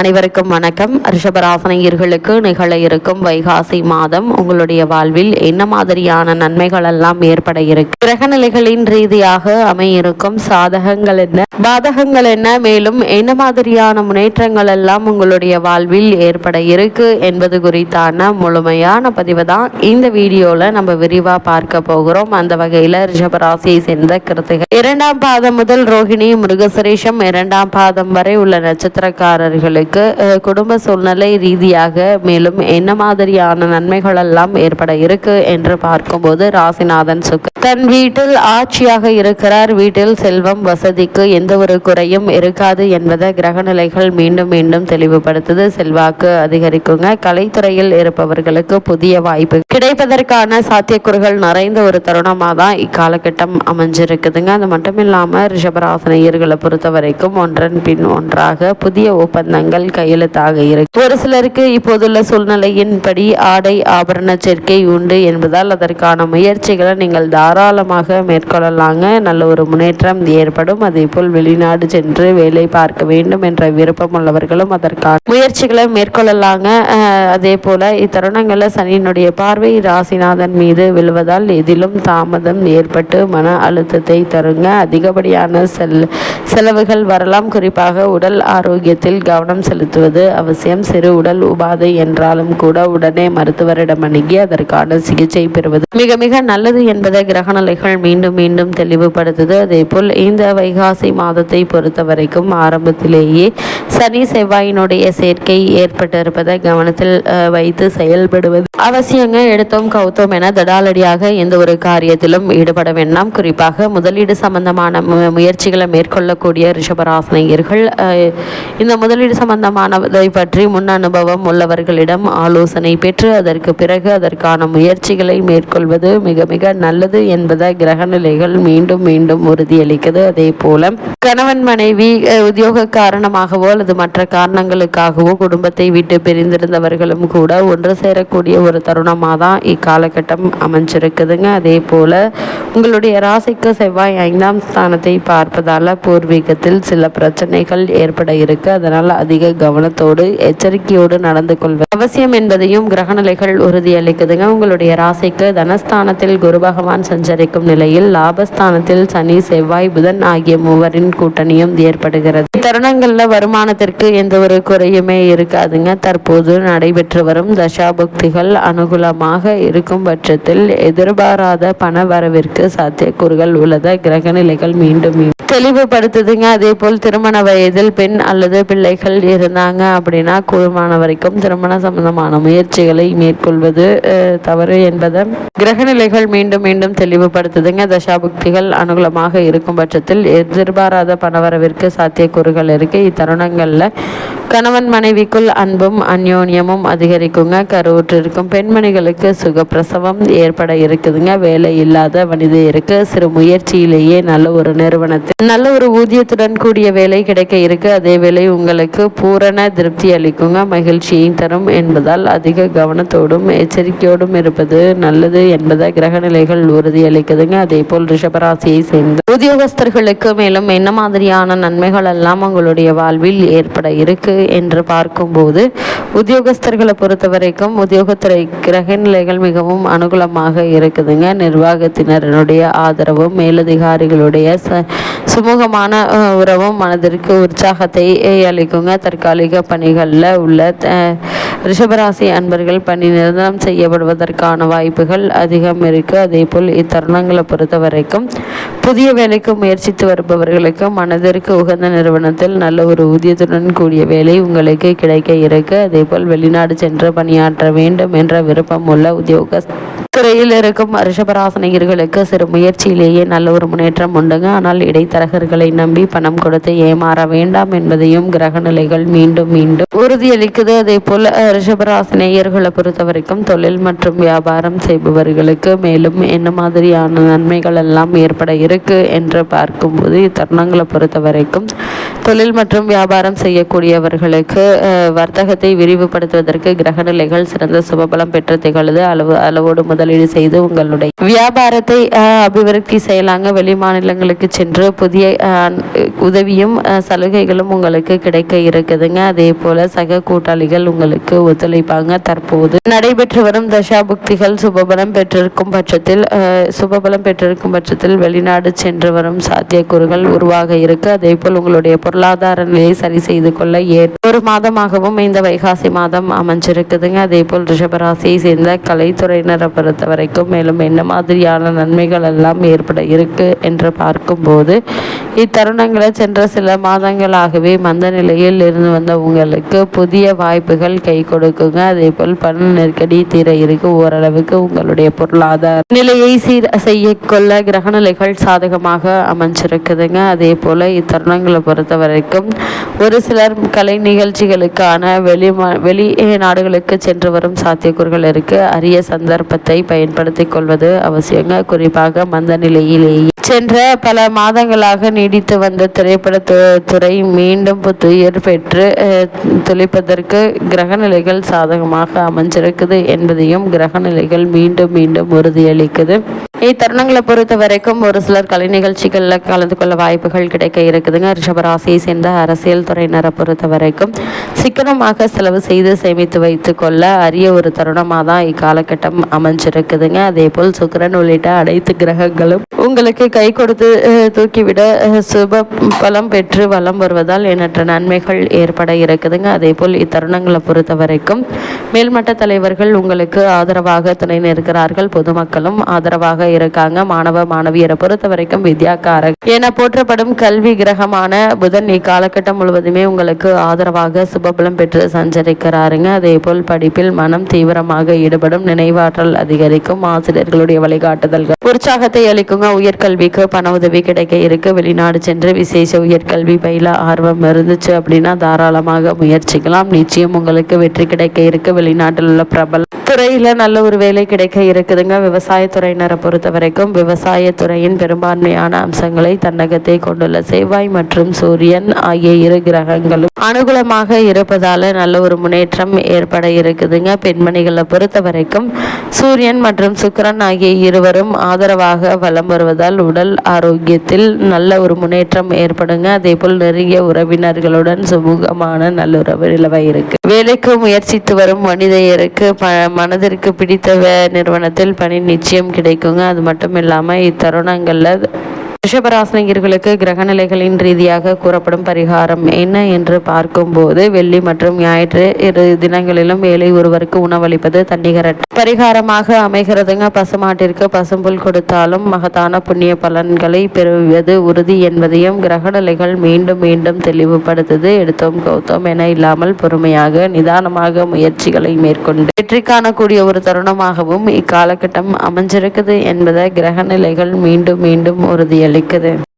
அனைவருக்கும் வணக்கம். ரிஷபராசினியர்களுக்கு நிகழ இருக்கும் வைகாசி மாதம் உங்களுடைய வாழ்வில் என்ன மாதிரியான நன்மைகள் எல்லாம் ஏற்பட இருக்கு, கிரக நிலைகளின் ரீதியாக அமையிருக்கும் சாதகங்கள் என்ன, பாதகங்கள் என்ன, மேலும் என்ன மாதிரியான முன்னேற்றங்கள் எல்லாம் உங்களுடைய வாழ்வில் ஏற்பட இருக்கு என்பது குறித்தான முழுமையான பதிவு தான் இந்த வீடியோல நம்ம விரிவா பார்க்க போகிறோம். அந்த வகையில ரிஷபராசியை சேர்ந்த கிருத்திகை 2ஆம் பாதம் முதல் ரோஹிணி, மிருகசரீஷம் 2ஆம் பாதம் வரை உள்ள நட்சத்திரக்காரர்களுக்கு குடும்ப சூழ்நிலை ரீதியாக மேலும் என்ன மாதிரியான நன்மைகள் எல்லாம் ஏற்பட இருக்கு என்று பார்க்கும்போது, ராசிநாதன் சுக்கிரன் தன் வீட்டில் ஆட்சியாக இருக்கிறார். வீட்டில் செல்வம் வசதிக்கு எந்த ஒரு குறையும் இருக்காது என்பதை கிரகநிலைகள் மீண்டும் மீண்டும் தெளிவுபடுத்துது. செல்வாக்கு அதிகரிக்குங்க. கலைத்துறையில் இருப்பவர்களுக்கு புதிய வாய்ப்பு கிடைப்பதற்கான சாத்தியக்கூறுகள் நிறைந்த ஒரு தருணமாக தான் இக்காலகட்டம் அமைஞ்சிருக்குதுங்க. அது மட்டும் இல்லாமல் ரிஷபராசினியர்களை பொறுத்த வரைக்கும் ஒன்றன் பின் ஒன்றாக புதிய ஒப்பந்தங்கள் கையெழுத்தாக இருக்கு. ஒரு சிலருக்கு இப்போதுள்ள சூழ்நிலையின்படி ஆடை ஆபரண சேர்க்கை உண்டு என்பதால் அதற்கான முயற்சிகளை நீங்கள் தாராளமாக மேற்கொள்ளலாங்க. நல்ல ஒரு முன்னேற்றம் ஏற்படும். அதே போல் வெளிநாடு சென்று வேலை பார்க்க வேண்டும் என்ற விருப்பம் உள்ளவர்களும் அதற்கான முயற்சிகளை மேற்கொள்ளலாங்க. அதே போல இத்தருணங்களில் சனியினுடைய பார்வை ராசிநாதன் மீது விழுவதால் எதிலும் தாமதம் ஏற்பட்டு மன அழுத்தத்தை தருங்க. அதிகப்படியான செலவுகள் வரலாம். குறிப்பாக உடல் ஆரோக்கியத்தில் கவனம் செலுத்துவது அவசியம். சிறு உடல் உபாதை என்றாலும் கூட உடனே மருத்துவரிடம் அணுகி அதற்கான சிகிச்சை பெறுவது மிக மிக நல்லது என்பதை கிரகநிலைகள் மீண்டும் மீண்டும் தெளிவுபடுத்துது. அதே போல் இந்த வைகாசி மாதத்தை பொறுத்த வரைக்கும் ஆரம்பத்திலேயே சனி செவ்வாயினுடைய சேர்க்கை ஏற்பட்டிருப்பதை கவனத்தில் வைத்து செயல்படுவது அவசியங்க. எடுத்தோம் கவுத்தோம் என தடாலடியாக எந்த ஒரு காரியத்திலும் ஈடுபட வேண்டாம். குறிப்பாக முதலீடு சம்பந்தமான முயற்சிகளை மேற்கொள்ளக்கூடிய ரிஷபராசினியர்கள் இந்த முதலீடு சம்பந்தமானதை பற்றி முன் அனுபவம் உள்ளவர்களிடம் ஆலோசனை பெற்று அதற்கு பிறகு அதற்கான முயற்சிகளை மேற்கொள்வது மிக மிக நல்லது என்பதை கிரகநிலைகள் மீண்டும் மீண்டும் உறுதியளிக்குது. அதே போல கணவன் மனைவி உத்தியோக காரணமாகவோ அல்லது மற்ற காரணங்களுக்காகவோ குடும்பத்தை விட்டு பிரிந்திருந்தவர்களும் கூட ஒன்று சேரக்கூடிய ஒரு தருணமாக தான் இக்காலகட்டம் அமைஞ்சிருக்குதுங்க. அதே போல உங்களுடைய ராசிக்கு செவ்வாய் 5ஆம் ஸ்தானத்தை பார்ப்பதால பூர்வீகத்தில் சில பிரச்சனைகள் ஏற்பட இருக்கு. அதனால் அதிக கவனத்தோடு எச்சரிக்கையோடு நடந்து கொள்வது அவசியம் என்பதையும் கிரகநிலைகள் உறுதியளிக்குதுங்க. உங்களுடைய ராசிக்கு தனஸ்தானத்தில் குரு பகவான் சஞ்சரிக்கும் நிலையில் லாபஸ்தானத்தில் சனி செவ்வாய் புதன் ஆகிய மூவரின் கூட்டணியும் ஏற்படுகிறது. தருணங்கள்ல வருமானத்திற்கு எந்த ஒரு குறையுமே இருக்காதுங்க. தற்போது நடைபெற்று வரும் தசாபுக்திகள் அனுகூலமாக இருக்கும் பட்சத்தில் எதிர்பாராத பண வரவிற்கு சாத்தியக்கூறுகள் உள்ளத கிரகநிலைகள் மீண்டும் தெளிவுபடுத்துதுங்க. அதே போல் திருமண வயதில் பெண் அல்லது பிள்ளைகள் இருந்தாங்க அப்படின்னா கூடுமான வரைக்கும் திருமண சம்பந்தமான முயற்சிகளை மேற்கொள்வது தவறு என்பதை கிரகநிலைகள் மீண்டும் மீண்டும் தெளிவுபடுத்துதுங்க. தசாபுக்திகள் அனுகூலமாக இருக்கும் பட்சத்தில் எதிர்பாராத பணவரவிற்கு சாத்தியக்கூறுகள் இருக்கு. இத்தருணங்கள்ல கணவன் மனைவிக்குள் அன்பும் அந்யோன்யமும் அதிகரிக்குங்க. கருவுற்றிருக்கும் பெண்மணிகளுக்கு சுகப்பிரசவம் ஏற்பட இருக்குதுங்க. வேலை இல்லாத வனிதையருக்கு சிறு முயற்சியிலேயே நல்ல ஒரு நிறுவனத்தில் நல்ல ஒரு ஊதியத்துடன் கூடிய வேலை கிடைக்க இருக்கு. அதே வேலை உங்களுக்கு பூரண திருப்தி அளிக்குங்க, மகிழ்ச்சியை தரும் என்பதால் அதிக கவனத்தோடும் எச்சரிக்கையோடும் இருப்பது நல்லது என்பதை கிரகநிலைகள் உறுதியளிக்குதுங்க. அதே போல் ரிஷபராசியை சேர்ந்த உத்தியோகஸ்தர்களுக்கு மேலும் என்ன மாதிரியான நன்மைகள் எல்லாம் உங்களுடைய வாழ்வில் ஏற்பட இருக்கு என்று பார்க்கும்போது, உத்தியோகஸ்தர்களை பொறுத்த வரைக்கும் உத்தியோகத்துறை கிரகநிலைகள் மிகவும் அனுகூலமாக இருக்குதுங்க. நிர்வாகத்தினருடைய ஆதரவும் மேலதிகாரிகளுடைய சுமூகமான உறவும் மனதிற்கு உற்சாகத்தை அளிக்குங்க. தற்காலிக பணிகளில் உள்ள ரிஷபராசி அன்பர்கள் பணி நிரந்தரம் செய்யப்படுவதற்கான வாய்ப்புகள் அதிகம் இருக்கு. அதே போல் இத்தருணங்களை பொறுத்த வரைக்கும் புதிய வேலைக்கு முயற்சித்து வருபவர்களுக்கு மனதிற்கு உகந்த நிறுவனத்தில் நல்ல ஒரு ஊதியத்துடன் கூடிய வேலை உங்களுக்கு கிடைக்க இருக்கு. அதே போல் வெளிநாடு சென்று பணியாற்ற வேண்டும் என்ற விருப்பம் உள்ள உத்தியோக துறையில் இருக்கும் ரிஷபராசினியர்களுக்கு சிறு முயற்சியிலேயே நல்ல ஒரு முன்னேற்றம் உண்டுங்க. ஆனால் இடைத்தரகர்களை நம்பி பணம் கொடுத்து ஏமாற வேண்டாம் என்பதையும் கிரகநிலைகள் மீண்டும் மீண்டும் உறுதியளிக்குது. அதே போல் ரிஷபராசினியர்களை பொறுத்த வரைக்கும் தொழில் மற்றும் வியாபாரம் செய்பவர்களுக்கு மேலும் என்ன மாதிரியான நன்மைகள் எல்லாம் ஏற்பட இருக்கு என்று பார்க்கும்போது, இத்தருணங்களை பொறுத்த வரைக்கும் தொழில் மற்றும் வியாபாரம் செய்யக்கூடியவர்களுக்கு வர்த்தகத்தை விரிவுபடுத்துவதற்கு கிரக நிலைகள் சிறந்த சுபபலம் பெற்று திகழுது. அளவோடு முதலீடு செய்து உங்களுடைய வியாபாரத்தை அபிவிருத்தி செய்யலாங்க. வெளி மாநிலங்களுக்கு சென்று புதிய உதவியும் சலுகைகளும் உங்களுக்கு கிடைக்க இருக்குதுங்க. அதே போல சக கூட்டாளிகள் உங்களுக்கு ஒத்துழைப்பாங்க. தற்போது நடைபெற்று வரும் தசாபுக்திகள் சுபபலம் பெற்றிருக்கும் பட்சத்தில் வெளிநாடு சென்று வரும் சாத்தியக்கூறுகள் உருவாக இருக்கு. அதே போல் உங்களுடைய பொருளாதார நிலையை சரி செய்து கொள்ள ஒரு மாதமாகவும் இந்த வைகாசி மாதம் அமைஞ்சிருக்குதுங்க. அதே போல் ரிஷபராசியை சேர்ந்த கலைத்துறையினரை பொறுத்த வரைக்கும் மேலும் என்ன மாதிரியான நன்மைகள் எல்லாம் ஏற்பட இருக்கு என்று பார்க்கும்போது, இத்தருணங்களை சென்ற சில மாதங்களாகவே மந்த நிலையில் இருந்து வந்த உங்களுக்கு புதிய வாய்ப்புகள் கை கொடுக்குங்க. அதே போல் பண நெருக்கடி தீர இருக்கு. ஓரளவுக்கு உங்களுடைய பொருளாதார நிலையை செய்ய கொள்ள கிரகநிலைகள் சாதகமாக அமைஞ்சிருக்குதுங்க. அதே போல இத்தருணங்களை பொறுத்த வரைக்கும் ஒரு சிலர் கலை நிகழ்ச்சிகளுக்கான வெளி நாடுகளுக்கு சென்று வரும் சாத்தியக்கூறுகள் இருக்கு. அரிய சந்தர்ப்பத்தை பயன்படுத்திக் கொள்வது அவசியங்க. குறிப்பாக மந்த நிலையிலேயே சென்ற பல மாதங்களாக நீடித்து வந்த திரைப்பட துறை மீண்டும் புத்துயிர் பெற்று துளிப்பதற்கு கிரகநிலைகள் சாதகமாக அமைஞ்சிருக்குது என்பதையும் கிரகநிலைகள் மீண்டும் மீண்டும் உறுதியளிக்குது. இத்தருணங்களை பொறுத்த வரைக்கும் ஒரு சிலர் கலை நிகழ்ச்சிகளில் கலந்து கொள்ள வாய்ப்புகள் கிடைக்க இருக்குதுங்க. ரிஷபராசியை சேர்ந்த அரசியல் துறையினரை பொறுத்த வரைக்கும் சிக்கனமாக செலவு செய்து சேமித்து வைத்து கொள்ள அரிய ஒரு தருணமாக தான் இக்காலகட்டம் அமைஞ்சிருக்குதுங்க. அதே போல் சுக்கிரன் உள்ளிட்ட அனைத்து கிரகங்களும் உங்களுக்கு கை கொடுத்து தூக்கிவிட சுப பலம் பெற்று வலம் வருவதால் எண்ணற்ற நன்மைகள் ஏற்பட இருக்குதுங்க. அதே போல் இத்தருணங்களை பொறுத்த வரைக்கும் மேல்மட்ட தலைவர்கள் உங்களுக்கு ஆதரவாக துணை நிற்கிறார்கள். பொதுமக்களும் ஆதரவாக இருக்காங்க. மாணவ மாணவியரை பொறுத்த வரைக்கும் வித்யாக்காரர் என போற்றப்படும் கல்வி கிரகமான புதன் இக்காலகட்டம் முழுவதுமே உங்களுக்கு ஆதரவாக சுபபலம் பெற்று சஞ்சரிக்கிறாருங்க. அதே போல் படிப்பில் மனம் தீவிரமாக ஈடுபடும். நினைவாற்றல் அதிகரிக்கும். ஆசிரியர்களுடைய வழிகாட்டுதல்கள் உற்சாகத்தை அளிக்குங்க. உயர்கல்விக்கு பண உதவி கிடைக்க இருக்கு. வெளிநாடு சென்று விசேஷ உயர்கல்வி பயில ஆர்வம் இருந்துச்சு அப்படின்னா தாராளமாக முயற்சிக்கலாம். நிச்சயம் உங்களுக்கு வெற்றி கிடைக்க இருக்கு. வெளிநாட்டில் உள்ள பிரபல துறையில நல்ல ஒரு வேலை கிடைக்க இருக்குதுங்க. விவசாயத்துறையினரை பொறுத்த வரைக்கும் விவசாயத்துறையின் பெரும்பான்மையான அம்சங்களை தன்னகத்தை கொண்டுள்ள செவ்வாய் மற்றும் சூரியன் ஆகிய இரு கிரகங்களும் அனுகூலமாக இருப்பதால நல்ல ஒரு முன்னேற்றம் ஏற்பட இருக்குதுங்க. பெண்மணிகளை பொறுத்த வரைக்கும் சூரியன் மற்றும் சுக்கிரன் ஆகிய இருவரும் ஆதரவாக வலம் வருவதால் உடல் ஆரோக்கியத்தில் நல்ல ஒரு முன்னேற்றம் ஏற்படுங்க. அதே போல் நெருங்கிய உறவினர்களுடன் சுமூகமான நல்லுறவு நிலவ இருக்கு. வேலைக்கு முயற்சித்து வரும் மனிதருக்கு மனதிற்கு பிடித்த நிறுவனத்தில் பணி நிச்சயம் கிடைக்குங்க. அது மட்டும் இல்லாம இத்தருணங்கள்ல ரிஷபராசினியர்களுக்கு கிரகநிலைகளின் ரீதியாக கூறப்படும் பரிகாரம் என்ன என்று பார்க்கும்போது, வெள்ளி மற்றும் ஞாயிற்று இரு தினங்களிலும் ஏழை ஒருவருக்கு உணவளிப்பது தன்னிகரற்ற பரிகாரமாக அமைகிறதுங்க. பசுமாட்டிற்கு பசும்புல் கொடுத்தாலும் மகத்தான புண்ணிய பலன்களை பெறுவது உறுதி என்பதையும் கிரகநிலைகள் மீண்டும் மீண்டும் தெளிவுபடுத்துது. எடுத்தோம் கௌத்தோம் என இல்லாமல் பொறுமையாக நிதானமாக முயற்சிகளை மேற்கொண்டு வெற்றி காணக்கூடிய ஒரு தருணமாகவும் இக்காலகட்டம் அமைஞ்சிருக்குது என்பதை கிரகநிலைகள் மீண்டும் மீண்டும் உறுதியளிக்குது.